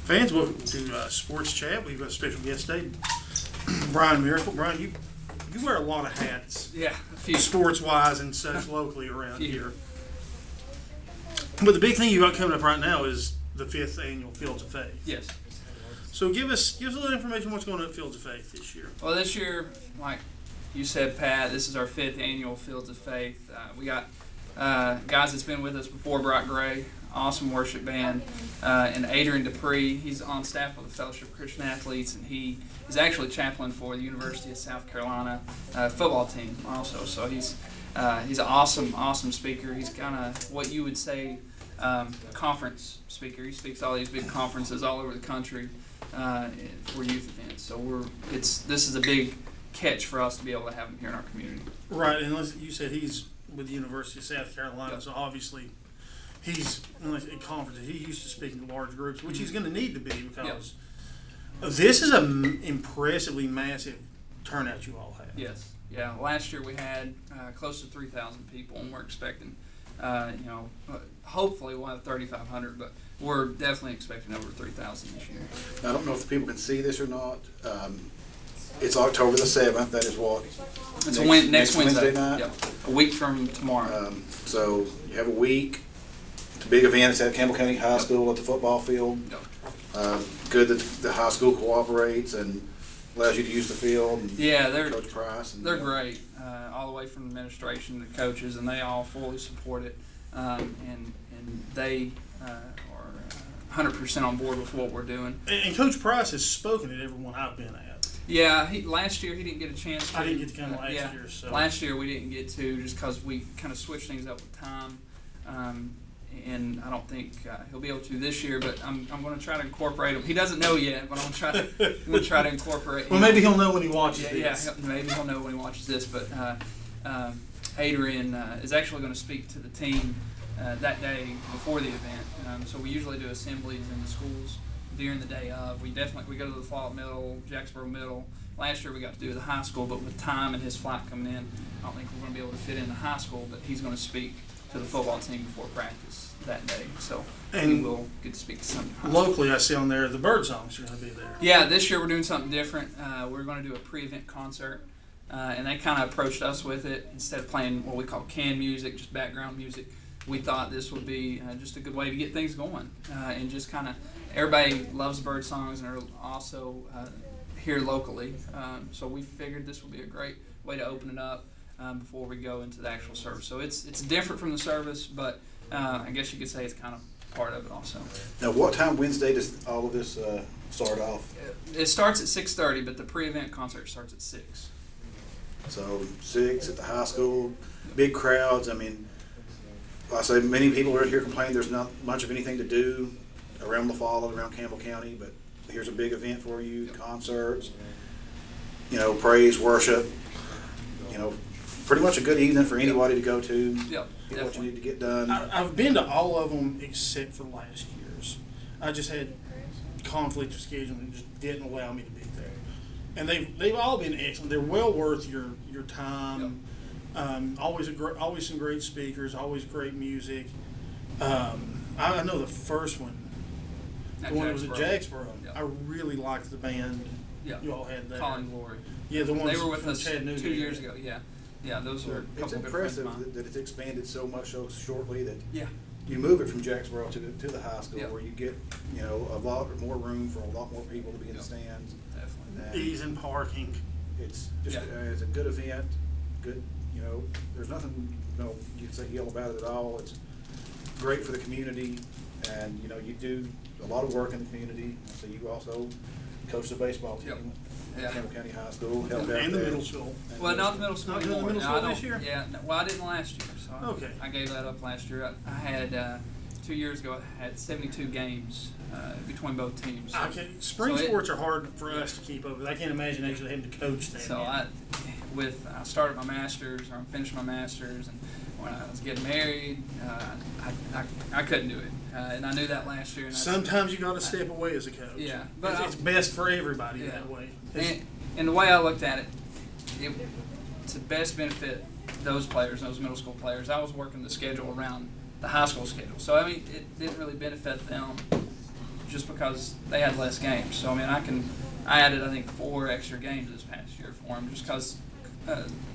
Fans, welcome to Sports Chat. We've got a special guest today, Brian Miracle. Brian, you wear a lot of hats. Yeah, a few. Sports-wise and such locally around here. But the big thing you got coming up right now is the 5th annual Fields of Faith. Yes. So give us a little information on what's going on at Fields of Faith this year. Well, this year, like you said, Pat, this is our 5th annual Fields of Faith. We got guys that's been with us before, Brock Gray, awesome worship band, and Adrian Dupree. He's on staff with the Fellowship of Christian Athletes, and he is actually chaplain for the University of South Carolina football team also. So he's an awesome speaker. He's kind of what you would say conference speaker. He speaks all these big conferences all over the country for youth events. So this is a big catch for us to be able to have him here in our community. Right, and you said he's with the University of South Carolina, yep. So obviously he's at conferences. He used to speaking to large groups, which he's going to need to be because this is an impressively massive turnout you all have. Yes, yeah. Last year we had close to 3,000 people, and we're expecting, hopefully we'll have 3,500, but we're definitely expecting over 3,000 this year. I don't know if the people can see this or not. It's October the 7th. That is what? It's next Wednesday night. Yep. A week from tomorrow. So you have a week. It's a big event. It's at Campbell County High School at the football field. Yep. Good that the high school cooperates and allows you to use the field. And they're Coach Price. And, they're great, all the way from the administration to the coaches, and they all fully support it. And they are 100% on board with what we're doing. And Coach Price has spoken at every one I've been at. Yeah, last year he didn't get a chance to. I didn't get to come last year. So. Last year we didn't get to just because we kind of switched things up with time. And I don't think he'll be able to this year, but I'm going to try to incorporate him. He doesn't know yet, but I'm going to try to incorporate him. Well, maybe he'll know when he watches this. Yeah, maybe he'll know when he watches this. But Adrian is actually going to speak to the team that day before the event. So we usually do assemblies in the schools during the day of. We go to the Fallout Middle, Jacksboro Middle. Last year we got to do the high school, but with time and his flight coming in, I don't think we're going to be able to fit in the high school, but he's going to speak to the football team before practice that day. So we will get to speak to some. Locally, I see on there the bird songs are going to be there. Yeah, this year we're doing something different. We're going to do a pre-event concert, and they kind of approached us with it. Instead of playing what we call canned music, just background music, we thought this would be just a good way to get things going and just kind of everybody loves bird songs and are also here locally. So we figured this would be a great way to open it up before we go into the actual service. So it's different from the service, but I guess you could say it's kind of part of it also. Now, what time Wednesday does all of this start off? It starts at 6:30, but the pre-event concert starts at 6. So 6 at the high school, big crowds. I mean, I say many people are here complaining there's not much of anything to do around the fall, around Campbell County, but here's a big event for you, concerts, praise, worship, pretty much a good evening for anybody to go to, get what you need to get done. I've been to all of them except for last year's. I just had conflict of scheduling and just didn't allow me to be there. And they've all been excellent. They're well worth your time. Always some great speakers, always great music. I know the first one. The one that was at Jacksboro. Yep. I really liked the band you all had there. Calling Glory. Yeah, the ones they were with us Chattanooga 2 years ago. Yeah, those are. It's impressive that it's expanded so much so shortly that you move it from Jacksboro to the high school where you get a lot more room for a lot more people to be in the stands. Definitely. Ease in parking. It's just it's a good event. Good, there's nothing you can say ill about it at all. It's great for the community, and you do a lot of work in the community. So you also coach the baseball team at Campbell County High School. And the middle school. Well, not the middle school Not anymore. the middle school this year? Yeah, I didn't last year. So I gave that up last year. I had 2 years ago. I had 72 games between both teams. Spring sports are hard for us to keep up with. I can't imagine actually having to coach them. So I started my master's, or I finished my master's, and when I was getting married, I couldn't do it, and I knew that last year. And sometimes you got to step away as a coach. Yeah, but it's best for everybody that way. And the way I looked at it, to best benefit those players, those middle school players, I was working the schedule around the high school schedule. So, it didn't really benefit them just because they had less games. So I mean, I added I think 4 extra games this past year for them just because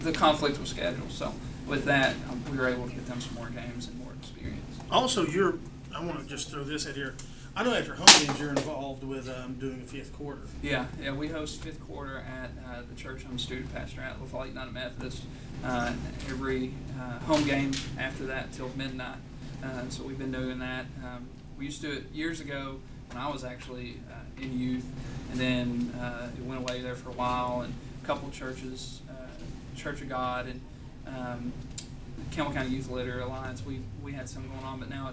the conflict was scheduled. So with that, we were able to get them some more games and more experience. Also, I want to just throw this out here. I know after home games you're involved with doing a 5th quarter. Yeah, we host 5th quarter at the church I'm a student pastor at, Lafayette United Methodist. Every home game after that till midnight. So we've been doing that. We used to do it years ago when I was actually in youth, and then it went away there for a while. And a couple of churches, Church of God and Campbell County Youth Literary Alliance, we had some going on, but now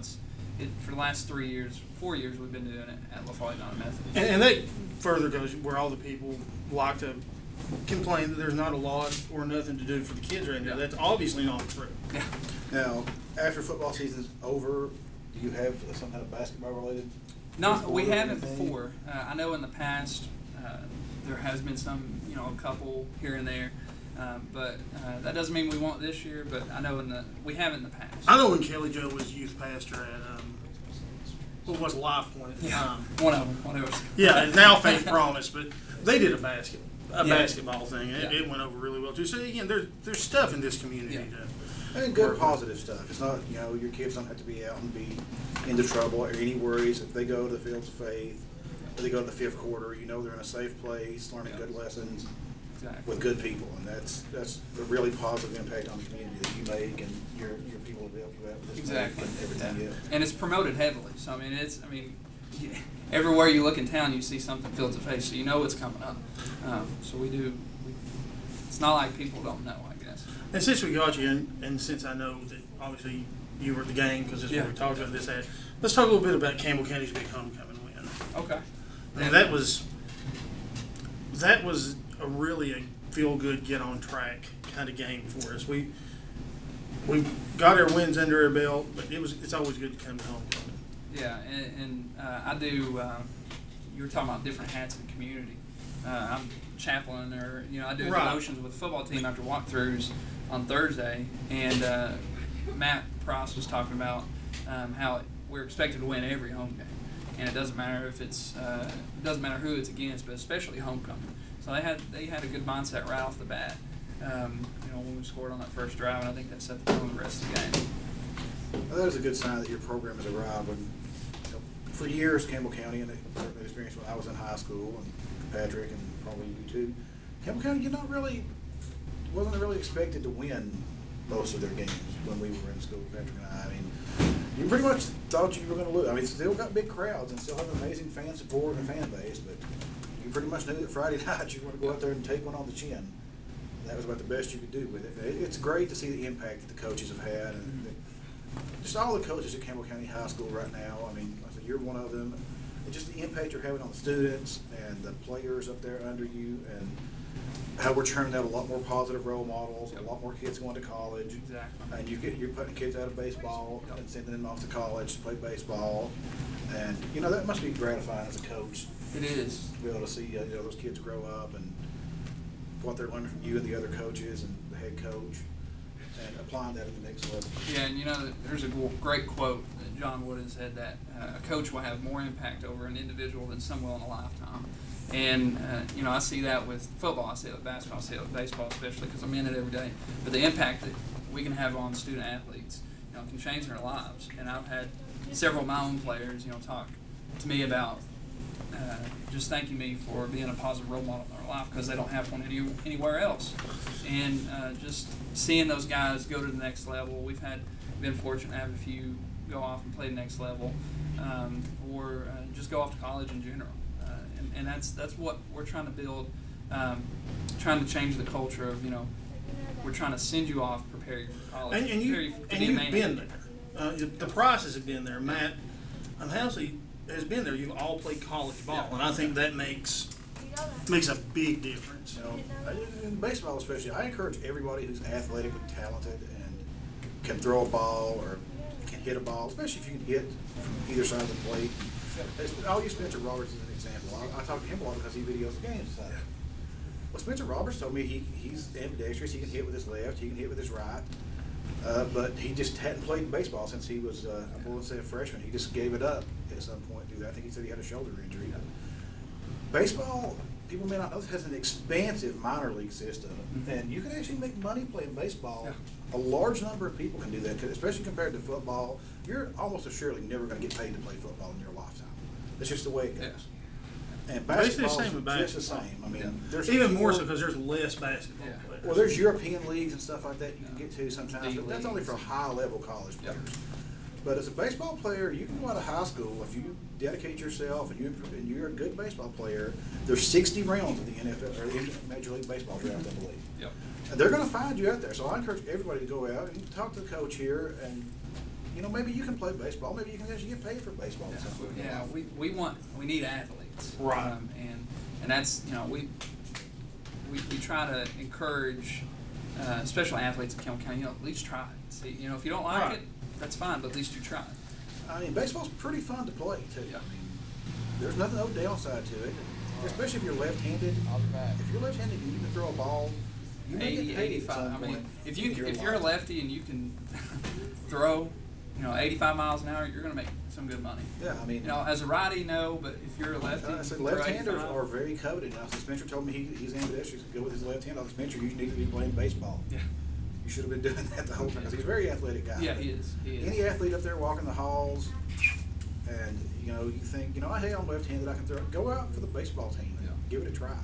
for the last 4 years, we've been doing it at Lafayette United Methodist. And that further goes where all the people like to complain that there's not a lot or nothing to do for the kids right now. Yeah. That's obviously not true. Yeah. Now, after football season's over, do you have some kind of basketball related? No, we haven't before. I know in the past there has been some, a couple here and there, but that doesn't mean we won't this year. But I know we have in the past. I know when Kelly Joe was youth pastor at what was Life Point at the time. One of them, whatever. Yeah, it's now Faith Promise, but they did a basketball thing. It went over really well too. So again, there's stuff in this community And good positive stuff. It's not, your kids don't have to be out and be into trouble or any worries. If they go to the fields of faith, or they go to the 5th quarter, they're in a safe place, learning good lessons with good people. And that's a really positive impact on the community that you make and your people will help you out with this and everything else. And it's promoted heavily. So everywhere you look in town, you see something Fields of Faith, so you know what's coming up. So we do. It's not like people don't know, I guess. And since we got you, and since I know that obviously you were at the game because this is what we talked about this at, let's talk a little bit about Campbell County's big homecoming win. Okay. And that was a really feel good, get on track kind of game for us. We got our wins under our belt, but it's always good to come to homecoming. Yeah, and I do. You were talking about different hats in the community. I'm chaplain, or I do devotions with the football team after walkthroughs on Thursday, and Matt Price was talking about how we're expected to win every home game, and it doesn't matter if it doesn't matter who it's against, but especially homecoming. So they had a good mindset right off the bat. When we scored on that first drive, and I think that set the tone the rest of the game. Well, that is a good sign that your program has arrived. For years, Campbell County, and the experience when I was in high school, and Patrick, and probably you too, Campbell County, wasn't really expected to win most of their games when we were in school, Patrick and I. You pretty much thought you were going to lose. Still got big crowds and still have an amazing fan support and fan base, but you pretty much knew that Friday night you were going to go out there and take one on the chin. That was about the best you could do with it. It's great to see the impact that the coaches have had, and just all the coaches at Campbell County High School right now. You're one of them. And just the impact you're having on the students and the players up there under you, and how we're churning out a lot more positive role models, a lot more kids going to college. Exactly. And you're putting kids out of baseball and sending them off to college to play baseball. And, that must be gratifying as a coach. It is. To be able to see those kids grow up and what they're learning from you and the other coaches and the head coach, and applying that at the next level. Yeah, and there's a great quote that John Wood has said that a coach will have more impact over an individual than some will in a lifetime. And, I see that with football, I see it with basketball, I see it with baseball especially because I'm in it every day. But the impact that we can have on student athletes, can change their lives. And I've had several of my own players, talk to me about just thanking me for being a positive role model in their life because they don't have one anywhere else. And just seeing those guys go to the next level, we've been fortunate to have a few go off and play the next level, or just go off to college in general. And that's what we're trying to build, trying to change the culture of, we're trying to send you off, prepare you for college. And you've been there. The process has been there. Matt Housley has been there. You've all played college ball, and I think that makes a big difference. In baseball especially, I encourage everybody who's athletically talented and can throw a ball or can hit a ball, especially if you can hit from either side of the plate. I'll use Spencer Roberts as an example. I talk to him a lot because he videos the games. Well, Spencer Roberts told me he's ambidextrous. He can hit with his left. He can hit with his right. But he just hadn't played baseball since he was, I won't say a freshman. He just gave it up at some point do that. I think he said he had a shoulder injury. Baseball, people may not know, has an expansive minor league system, and you can actually make money playing baseball. Yeah. A large number of people can do that, especially compared to football. You're almost assuredly never going to get paid to play football in your lifetime. That's just the way it goes. Yeah. And Basically basketball the same with is just the basketball. same. I mean, there's Even more so because there's less basketball Yeah. players. well, there's European leagues and stuff like that you can get to sometimes, but that's only for D-leagues. high-level college Yep. players. But as a baseball player, you can go out of high school if you dedicate yourself and you're a good baseball player. There's 60 rounds of the NFL or the Major League Baseball draft, I believe. Yep. And they're going to find you out there. So I encourage everybody to go out and talk to the coach here, and maybe you can play baseball. Maybe you can actually get paid for baseball. at some point in your Yeah, life. we need athletes. Right. And that's, we try to encourage, especially athletes in Campbell County, at least try it. See, if you don't like Right. it, that's fine, but at least you try it. I mean, baseball's pretty fun to play too. Yeah. I mean, there's no downside to it, especially if you're left-handed. I'll be back. If you're left-handed and you can throw a ball, you may 80, get paid at 85. some I mean, point if in your you're a life. lefty and you can throw, 85 miles an hour, you're going to make some good money. Yeah, I mean, As a righty, no, but if you're a lefty, I said throw left-handers 85. are very coveted now. So Spencer told me he's ambidextrous. Go with his left hand. I was Spencer, you need to be playing baseball. Yeah. You should have been doing that the whole time because he's a very athletic guy. Yeah, he is. Any athlete up there walking the halls, and you think, hey, I'm left-handed, I can throw. Go out for the baseball team. Yeah. Give it a try.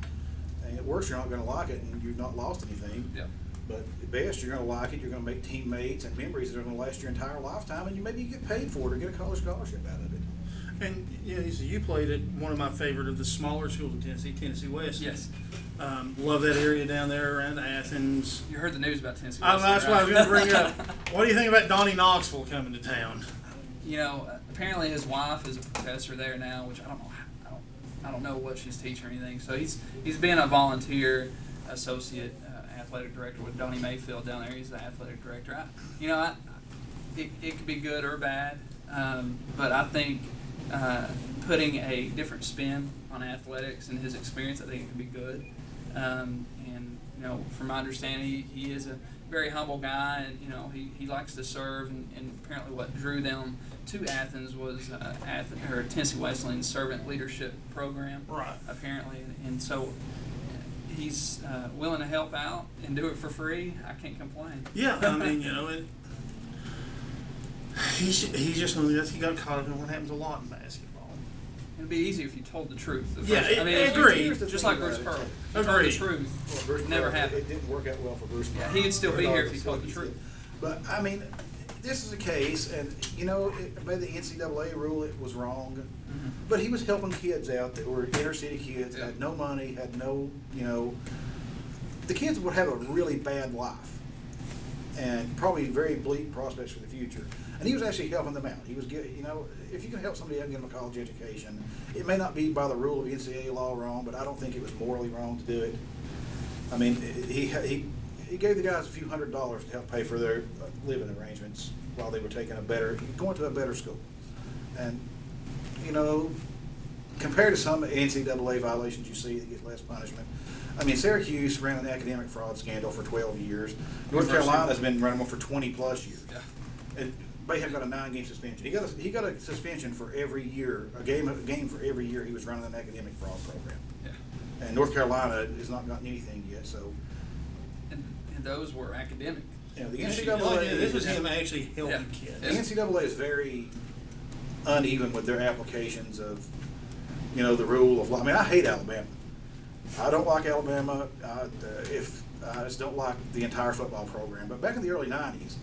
And at worst, you're not going to like it, and you've not lost anything. Yeah. But at best, you're going to like it. You're going to make teammates and memories that are going to last your entire lifetime, and maybe you get paid for it or get a college scholarship out of it. And you played at one of my favorite of the smaller schools in Tennessee, Tennessee West. Yes. Love that area down there around Athens. You heard the news about Tennessee. That's what I was going to bring up. What do you think about Donnie Knoxville coming to town? Apparently his wife is a professor there now, which I don't know what she's teaching or anything. So he's been a volunteer associate athletic director with Donnie Mayfield down there. He's the athletic director. It could be good or bad, but I think putting a different spin on athletics and his experience, I think it could be good. And from my understanding, he is a very humble guy, and he likes to serve. And apparently, what drew them to Athens was Tennessee Wesleyan's servant leadership program. Right. Apparently, and so he's willing to help out and do it for free. I can't complain. Yeah, I mean, he's just he got caught up in what happens a lot in basketball. It'd be easier if you told the truth. Agree. Just like Bruce Pearl. If you told the Agreed. truth. Well, Bruce Never Pearl, happened. It didn't work out well for Bruce. Yeah, Pearl. he would still be here if he Regardless told of the what he truth. said. But I mean, this is a case, and by the NCAA rule, it was wrong. Mm-hmm. But he was helping kids out that were inner city kids, Yeah. had no money, had no, the kids would have a really bad life, and probably very bleak prospects for the future. And he was actually helping them out. He was if you can help somebody out and get them a college education, it may not be by the rule of NCAA law wrong, but I don't think it was morally wrong to do it. I mean, he gave the guys a few $100s to help pay for their living arrangements while they were going to a better school. And, compared to some NCAA violations you see that get less punishment, I mean, Syracuse ran an academic fraud scandal for 12 years. North Carolina has been running one for 20 plus years. Yeah. And Bayham got a 9-game suspension. He got a suspension for every year, a game for every year he was running an academic fraud program. Yeah. And North Carolina has not gotten anything yet. So, And those were academic. the This NCAA was him actually helping kids. The NCAA is very uneven with their applications of, the rule of law. I mean, I hate Alabama. I don't like Alabama. I just don't like the entire football program. But back in the early '90s,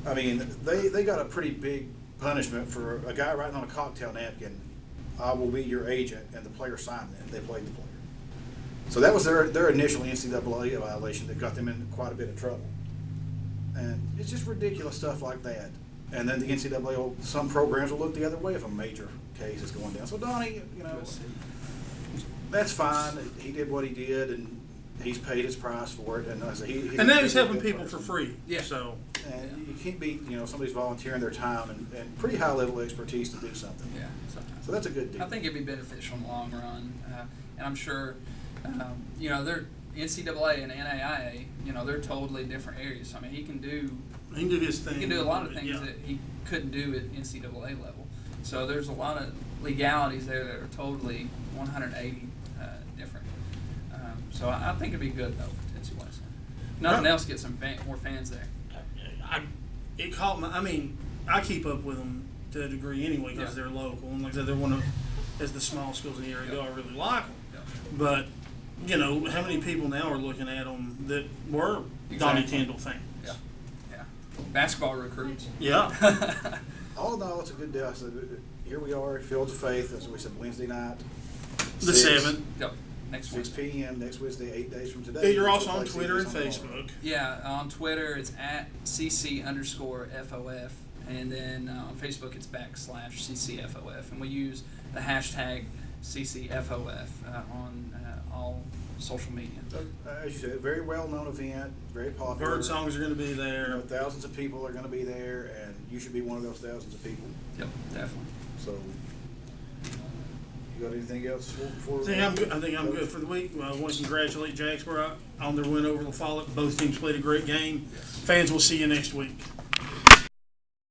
I mean, they got a pretty big punishment for a guy writing on a cocktail napkin, "I will be your agent," and the player signed it, and they played the player. So that was their initial NCAA violation that got them in quite a bit of trouble. And it's just ridiculous stuff like that. And then the NCAA, some programs will look the other way if a major case is going down. So Donnie, that's fine. He did what he did, and he's paid his price for it. And And now he's helping people for free. Yeah. So. And you can't beat, somebody's volunteering their time and pretty high level expertise to do something. Yeah. So that's a good deal. I think it'd be beneficial in the long run, and I'm sure, they're NCAA and NAIA. They're totally different areas. I mean, he can do He can do his thing. a lot of things Yeah. that he couldn't do at NCAA level. So there's a lot of legalities there that are totally 180 different. So I think it'd be good though for Tennessee West. Nothing else, get some more fans there. It caught my. I mean, I keep up with them to a degree anyway because they're local, and like I said, they're one of as the small schools in the area. I really like them, but you know how many people now are looking at them that were Donnie Tyndall fans. Yeah. Basketball recruits. Yeah. All in all, it's a good deal. I said, here we are, Fields of Faith, as we said, Wednesday night. The 7th. Yep. Next 6 Wednesday. p.m. next Wednesday, 8 days from today. You're also on Twitter and Facebook. Yeah, on Twitter it's at CC_FOF, and then on Facebook it's /CCFOF, and we use the hashtag CCFOF on all social media. So, as you said, very well-known event, very popular. Bird songs are going to be You there. know, thousands of people are going to be there, and you should be one of those thousands of people. Yep, definitely. So, you got anything else for? I think I'm good for the week. I want to congratulate Jacksboro on their win over La Follette. Both teams played a great game. Fans, will see you next week.